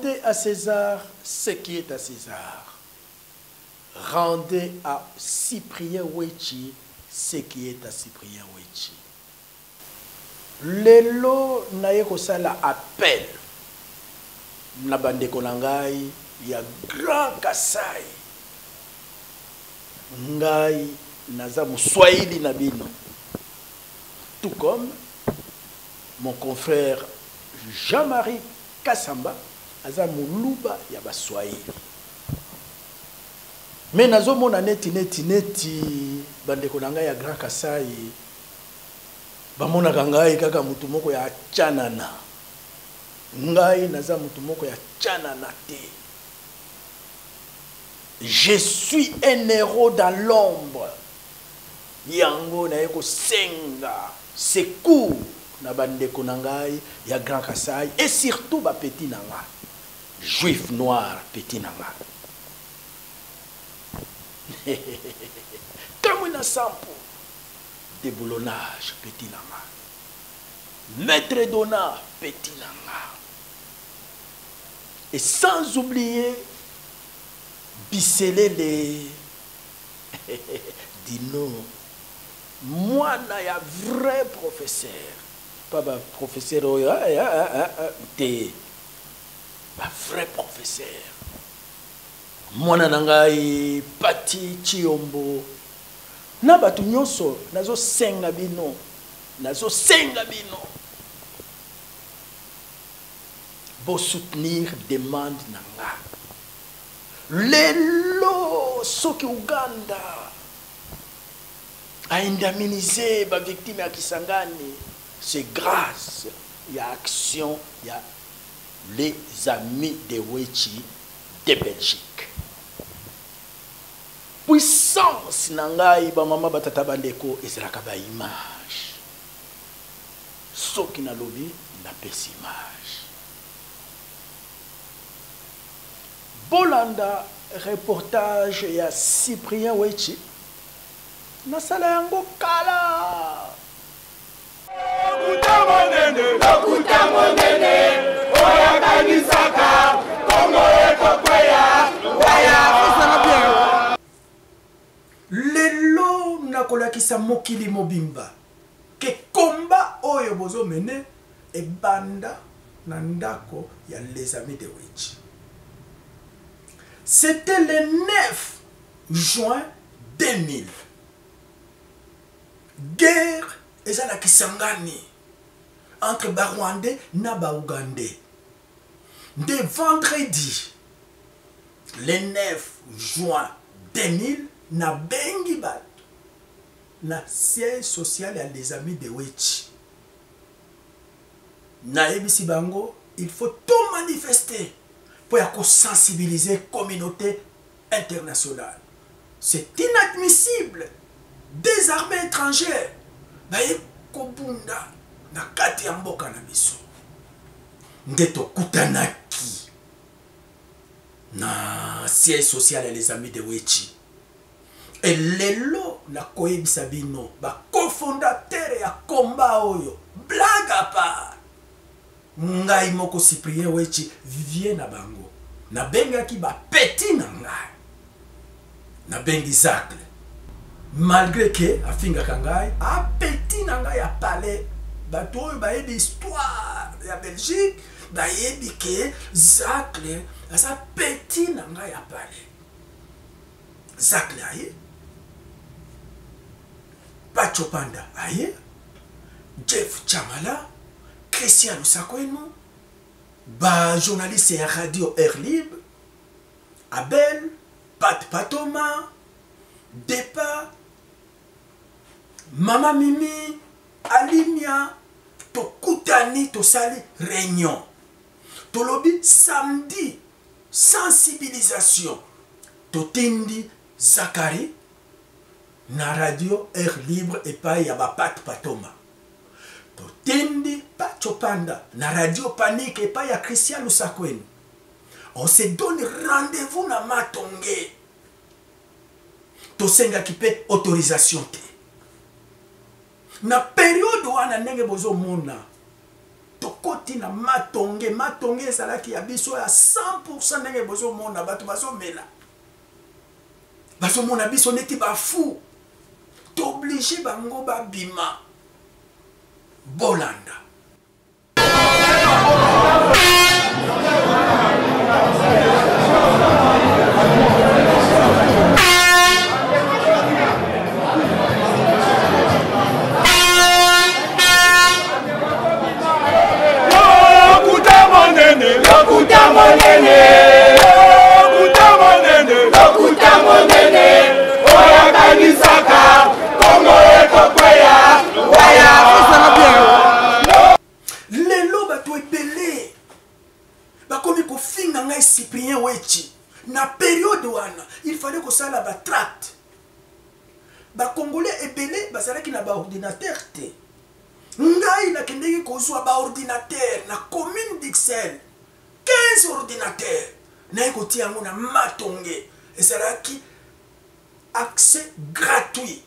Rendez à César ce qui est à César. Rendez à Cyprien Wechi ce qui est à Cyprien Wechi. Lelo naye kosala appel na bandeko na ngai ya Grand Kasai. Ngai naza muswahili na bino. Tout comme mon confrère Jean-Marie Kassamba aza muluba ya baswahili. Mais nazo mona neti bandeko na ngai ya Grand Kasai bamona ngai kaka mutu moko ya chanana. Ngai naza mutu moko ya chanana te. Je suis un héros dans l'ombre. Yango na yeko senga secours na bandeko na ngai ya Grand Kasai et surtout ba petit na nga juif noir petit na nga. Kamuna sampo déboulonnage petit na nga. Maître Dona petit na nga. Et sans oublier Biselele Dino, moi na ya vrai professeur, pas ba professeur te, ba vrai professeur. Moi na ngai Pati Chiombo, na batu nyonso nazo senga bino, bo soutenir demande nanga. Lelo soki Uganda a indemnisé les victimes à Kisangani, c'est grâce à l'action les amis de Wechi de Belgique. Puissance nangai ba mama batata bandeko ezalaka ba image. Soki na lobby na pesi image. Bolanda reportage ya Cyprien Wechi nasala yango kala. Lokuta monene oya kanisaka kongo ekokweya waya. Lelo nakolakisa mokili mobimba ke komba oyo bozo mene e banda na ndako ya les amis de Wechi. C'était le 9 juin 2000. Guerre ezala Kisangani entre Barwandais na Baougandais. De vendredi, le 9 juin 2000, na bengi bat na siège social ya les amis de Wechi. Na ebisi bango, il faut tout manifester pour sensibiliser la communauté internationale. C'est inadmissible. Des armées étrangères, baye kobunda na kati ya mboka na biso. Ndeto kutanaki na siège social et les amis de Wechi. Et lelo na koyebisa bino ba cofondateur ya komba oyo. Blague à part. Ngai moko Cyprien Wechi vivien na bango. Na benga ki ba petit na ngai. Na bengi Zacle. Malgré que afinga kangai a petit na ngai a parler bato oyo bayebi histoire ya Belgique bayebi ke Zacle asa petit na ngai a parler. Zacle aye Pacho Panda aye Jeff Chamala Christian Lusakweno ba journaliste ya radio Air Libre Abel Pat Patoma Depa Mama Mimi Alimia Tokutani Tosali réunion Tolobi samedi sensibilisation Totendi Zakari na radio Air Libre et pas yaba Pat Patoma Totendi Pacho Panda na radio Panique et pas ya Christian Lusakweno. On se donne rendez-vous na Matonge. Tosenga ki pe autorisation te. Na période wana ndenge bozo mona tokoti na matonge matonge ezalaki ya biso ya 100% ndenge bozomona bato bazomela bazomona biso neti bafu t'oblige bango babima bolanda lelo bato ebele bakomi kofinga ngai Cyprien Wechi na période wana il fallait kosala batract bacongolais ebele bazalaki na baordinateur te ngai nakendeki kozwa baordinateur na commune d'Ixelles 15 ordinateurs naye kotia yango na matonge ezalaki accès gratuit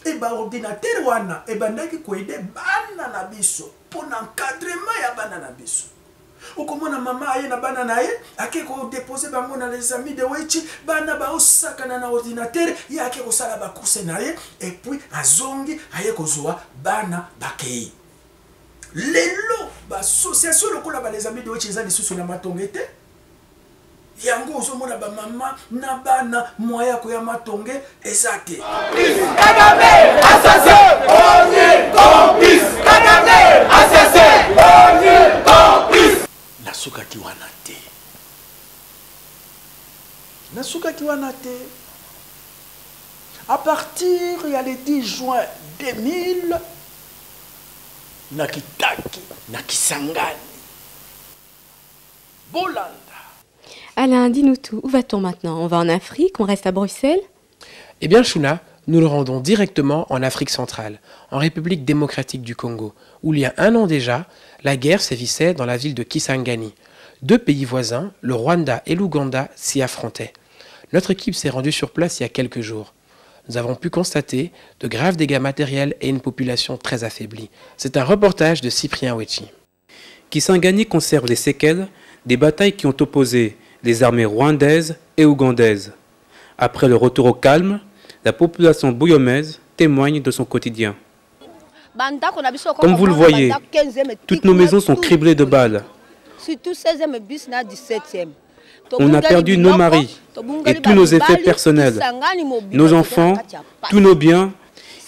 et baordinateur wana ebandaki koede bana na biso pour l'encadrement ya bana na biso okomona mama aye na bana na ye ake ko déposer bango na les amis de Wechi bana ba osakana na ordinateur ye ake ko sala ba course na ye et puis azongi aye kozwa bana bakei lelo ba association lokola ba les amis de Wechi ezali susu na matonge te yango ozomona ba mama na bana moya ko ya matonge ezate Kagame assassin on complice Kagame assassin on complice nasukaki wana te nasukaki wana te à partir ya le 10 juin 2000 nakitaki nakisangani bolanda. Alain, dis-nous tout. Où va-t-on maintenant? On va en Afrique? On reste à Bruxelles? Eh bien, Chouna, nous le rendons directement en Afrique centrale, en République démocratique du Congo, où il y a 1 an déjà, la guerre sévissait dans la ville de Kisangani. 2 pays voisins, le Rwanda et l'Ouganda, s'y affrontaient. Notre équipe s'est rendue sur place il y a quelques jours. Nous avons pu constater de graves dégâts matériels et une population très affaiblie. C'est un reportage de Cyprien Wechi. Kisangani conserve les séquelles des batailles qui ont opposé les armées rwandaises et ougandaises. Après le retour au calme, la population bouyomaise témoigne de son quotidien. Comme vous le voyez, toutes nos maisons sont criblées de balles. On a perdu nos maris et tous nos effets personnels, nos enfants, tous nos biens.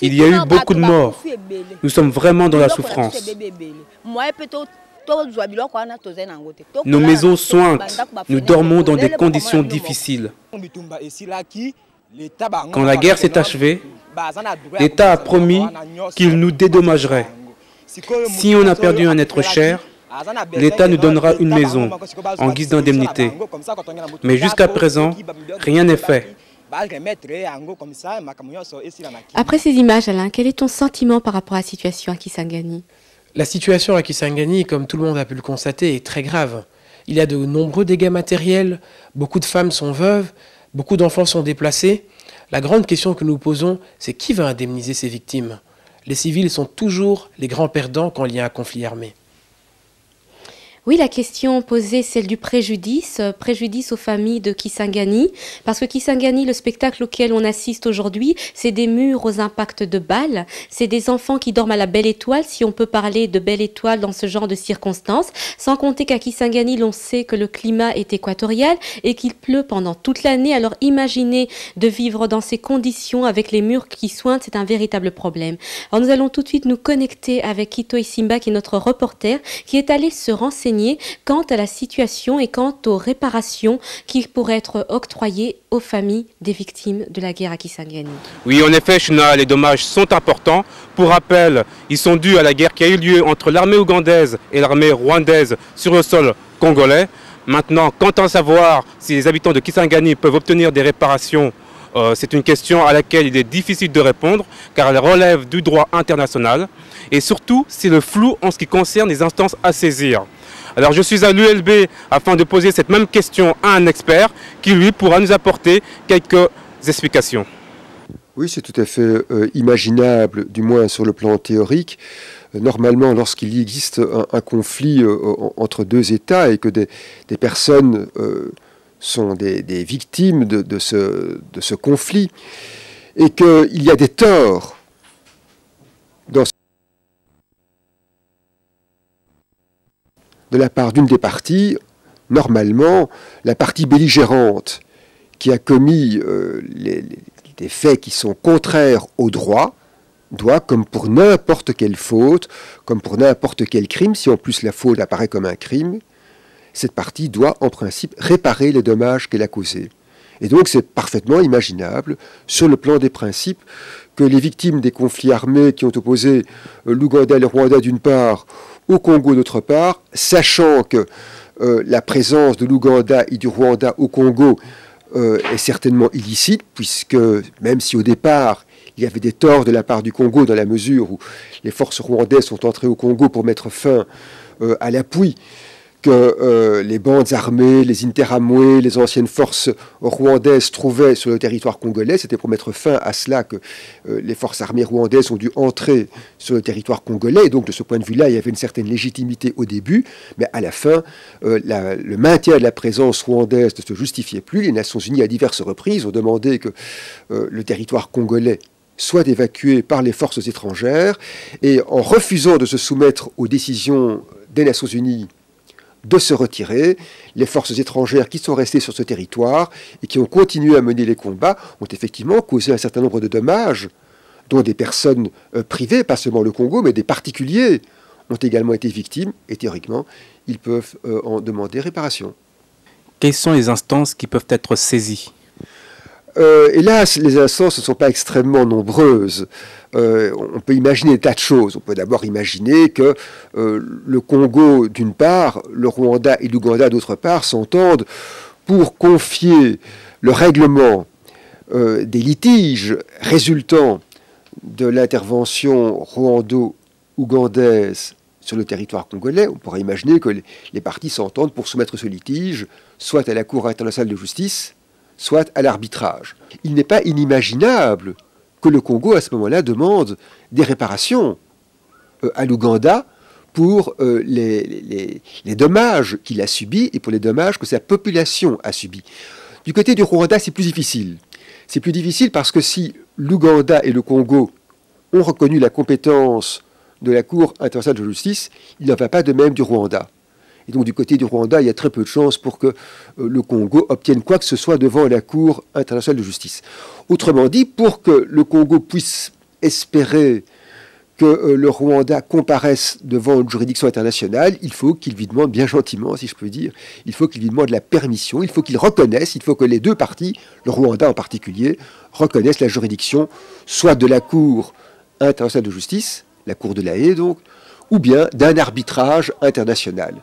Il y a eu beaucoup de morts. Nous sommes vraiment dans la souffrance. Nos maisons sointent, nous dormons dans des conditions difficiles. Quand la guerre s'est achevée, l'État a promis qu'il nous dédommagerait. Si on a perdu un être cher, l'État nous donnera une maison en guise d'indemnité. Mais jusqu'à présent, rien n'est fait. Après ces images, Alain, quel est ton sentiment par rapport à la situation à Kisangani? La situation à Kisangani, comme tout le monde a pu le constater, est très grave. Il y a de nombreux dégâts matériels, beaucoup de femmes sont veuves, beaucoup d'enfants sont déplacés. La grande question que nous posons, c'est qui va indemniser ces victimes? Les civils sont toujours les grands perdants quand il y a un conflit armé. Oui, la question posée, celle du préjudice, préjudice aux familles de Kisangani, parce que Kisangani, le spectacle auquel on assiste aujourd'hui, c'est des murs aux impacts de balles, c'est des enfants qui dorment à la belle étoile, si on peut parler de belle étoile dans ce genre de circonstances, sans compter qu'à Kisangani, l'on sait que le climat est équatorial et qu'il pleut pendant toute l'année, alors imaginez de vivre dans ces conditions avec les murs qui sointent, c'est un véritable problème. Alors nous allons tout de suite nous connecter avec Kito Isimba, qui est notre reporter, qui est allé se renseigner quant à la situation et quant aux réparations qui pourraient être octroyées aux familles des victimes de la guerre à Kisangani. Oui, en effet, Chouna, les dommages sont importants. Pour rappel, ils sont dus à la guerre qui a eu lieu entre l'armée ougandaise et l'armée rwandaise sur le sol congolais. Maintenant, quant à savoir si les habitants de Kisangani peuvent obtenir des réparations, c'est une question à laquelle il est difficile de répondre car elle relève du droit international et surtout c'est le flou en ce qui concerne les instances à saisir. Alors je suis à l'ULB afin de poser cette même question à un expert qui lui pourra nous apporter quelques explications. Oui, c'est tout à fait imaginable, du moins sur le plan théorique. normalement, lorsqu'il existe un conflit entre deux États et que des personnes sont des victimes de ce conflit, et qu'il y a des torts de la part d'une des parties, normalement, la partie belligérante qui a commis des faits qui sont contraires au droit, doit, comme pour n'importe quelle faute, comme pour n'importe quel crime, si en plus la faute apparaît comme un crime, cette partie doit en principe réparer les dommages qu'elle a causés. Et donc c'est parfaitement imaginable, sur le plan des principes, que les victimes des conflits armés qui ont opposé l'Ouganda et le Rwanda d'une part, au Congo d'autre part, sachant que la présence de l'Ouganda et du Rwanda au Congo est certainement illicite, puisque même si au départ il y avait des torts de la part du Congo dans la mesure où les forces rwandaises sont entrées au Congo pour mettre fin à l'appui que les bandes armées, les Interamwe, les anciennes forces rwandaises trouvaient sur le territoire congolais. C'était pour mettre fin à cela que les forces armées rwandaises ont dû entrer sur le territoire congolais. Et donc, de ce point de vue-là, il y avait une certaine légitimité au début. Mais à la fin, le maintien de la présence rwandaise ne se justifiait plus. Les Nations Unies, à diverses reprises, ont demandé que le territoire congolais soit évacué par les forces étrangères. Et en refusant de se soumettre aux décisions des Nations Unies de se retirer, les forces étrangères qui sont restées sur ce territoire et qui ont continué à mener les combats ont effectivement causé un certain nombre de dommages, dont des personnes privées, pas seulement le Congo, mais des particuliers ont également été victimes, et théoriquement, ils peuvent en demander réparation. Quelles sont les instances qui peuvent être saisies ? Hélas, les instances ne sont pas extrêmement nombreuses. On peut imaginer des tas de choses. On peut d'abord imaginer que le Congo, d'une part, le Rwanda et l'Ouganda, d'autre part, s'entendent pour confier le règlement des litiges résultant de l'intervention rwando-ougandaise sur le territoire congolais. On pourrait imaginer que les parties s'entendent pour soumettre ce litige soit à la Cour internationale de justice, soit à l'arbitrage. Il n'est pas inimaginable que le Congo, à ce moment-là, demande des réparations à l'Ouganda pour les dommages qu'il a subis et pour les dommages que sa population a subis. Du côté du Rwanda, c'est plus difficile. C'est plus difficile parce que si l'Ouganda et le Congo ont reconnu la compétence de la Cour internationale de justice, il n'en va pas de même du Rwanda. Et donc du côté du Rwanda, il y a très peu de chances pour que le Congo obtienne quoi que ce soit devant la Cour internationale de justice. Autrement dit, pour que le Congo puisse espérer que le Rwanda comparaisse devant une juridiction internationale, il faut qu'il lui demande, bien gentiment, si je peux dire, il faut qu'il lui demande la permission, il faut qu'il reconnaisse, il faut que les deux parties, le Rwanda en particulier, reconnaissent la juridiction, soit de la Cour internationale de justice, la Cour de la Haye donc, ou bien d'un arbitrage international.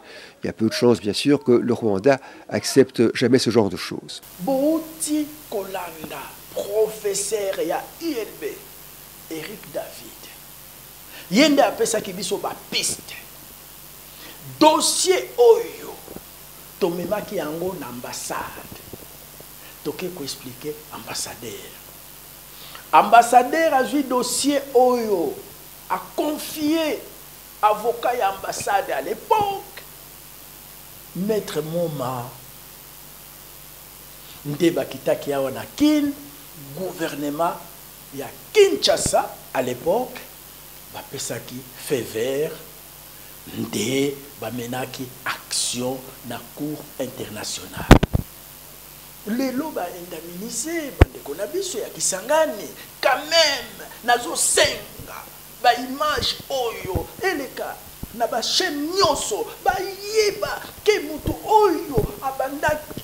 Il y a peu de chances, bien sûr, que le Rwanda accepte jamais ce genre de choses. Bouti Kolanda, professeur ya ILB, Eric David. Yende apesa kibiso ba piste. Dossier oyo, tomemaki yango na ambassade. Toke ko expliquer ambassadeur. Ambassadeur a vu dossier oyo, a confié avocat et ambassade à l'époque, Maître Moma, Ndeba Kitaki na Kin, gouvernement ya Kinshasa à l'époque, Bapesaki fait vert, Nde Bamenaki action na Cour internationale. Lelo ba indemnisé, bandeko na biso ya Kisangani, quand même, nazo senga. Ba image oyo eleka na ba chaîne nyonso ba yeba ke mutu oyo abandaki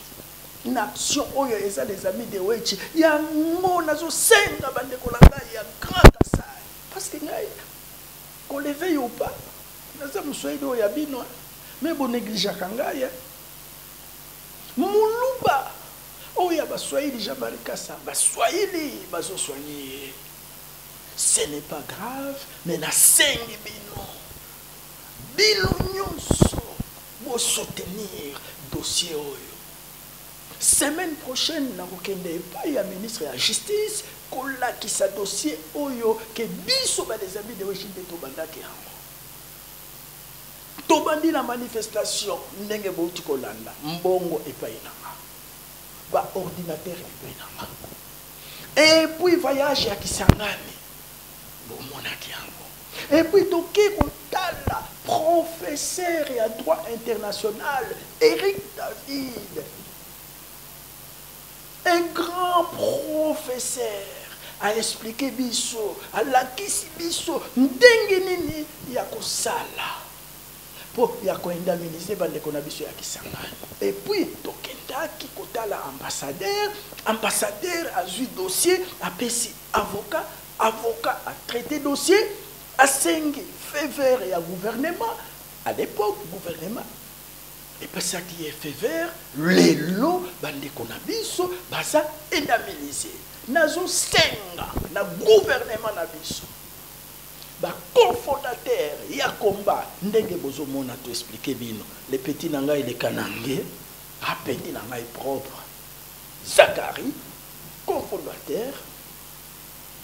na action oyo eza les amis de Wechi ya ngo nazo senga bandeko la ngai ya Grand Kasai parce que ngai qu'on le veuille ou pas naza muswahili oyo ya bino mais bon néglige kangaya muluba oyo ba swahili Jean-Marie Kassa ba swahili bazo soigner. Ce n'est pas grave, mais na sengi bino. Bilo nyonso, bo soutenir dossier oyo. Semaine prochaine, na kokende pa ya ministre de la Justice, kola ki sa dossier oyo, ke biso ba les amis de Weshinde to bandaki yango. tobandi na manifestation ndenge bouti kolanda mbongo epai nanga ba ordinateur epai nanga et puis voyage ya Kisangani bomonaki yango et puis toke kotala professeur ya droit international Eric David, un grand professeur, a expliqué biso, a lakisi biso ndenge nini ya kosala po ya koindemniser bandeko na biso ya Kisangani. Et puis tokendaki kotala ambassadeur a vu dossier, a pesi avocat a traité dossier, a sengi faveur ya gouvernement. À l'époque gouvernement et pas ça qui est fait vert les lots bandeko na biso baza indemnisé nazo senga na gouvernement na biso ba cofondateur ya combat ndenge bozo mona to expliquer bino les petits nanga il est kanangé a petit nanga propre Zachary cofondateur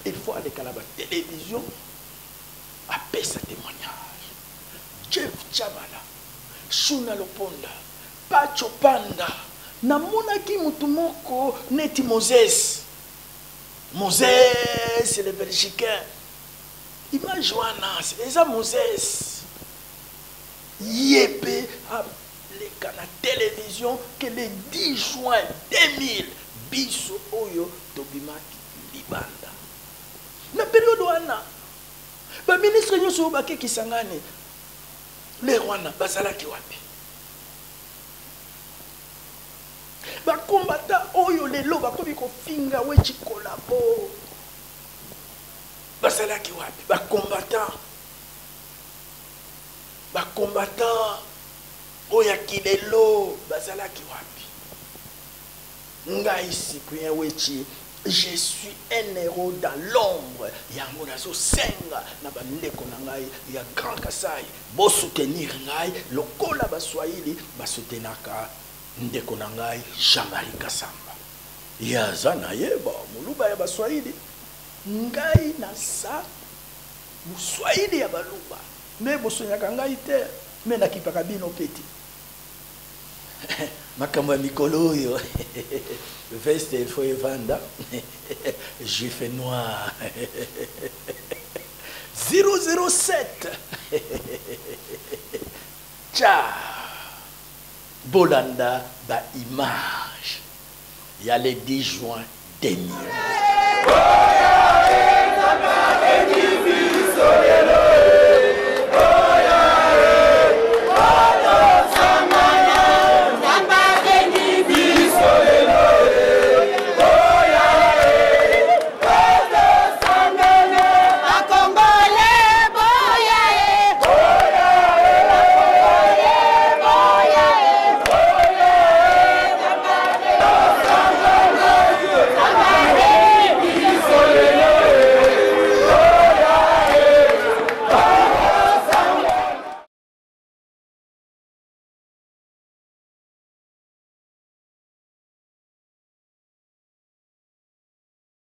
il faut aller à la télévision a sa témoignage Jeff Chamala, Shuna Loponda, Pacho Panda, namonaki mutu moko neti Moses. Moses, c'est le Belgicain. Image wana, c'est ça Moses. Yépe a la télévision que le 10 juin 2000, biso oyo tobimaki libanda. Na période wana, ba ministre nyoso bake Kisangani. Les Rwanda, bazalaki wapi. Ba combattant oyo lelo bakomi ko finga wechi kolabo. Bazalaki wapi. Ba combattant oya kilelo bazalaki wapi. Ngai Cyprien wechi, je suis un héros dans l'ombre. Yango nazo senga na bandeko na ngai ya Grand Kasai bo soutenir ngai lokola ba Swahili ba soutenaka ndeko na ngai Jean-Marie Kasamba. Ya zana yeba muluba ya ba Swahili ngai na sa Muswahili ya baluba me bo sonyaka ngai te me na kipaka bino peti. Makambo ya mikolo oyo veste il faut evanda juif noir 007 Tcha Bolanda ba image il y a le 10 juin 2000.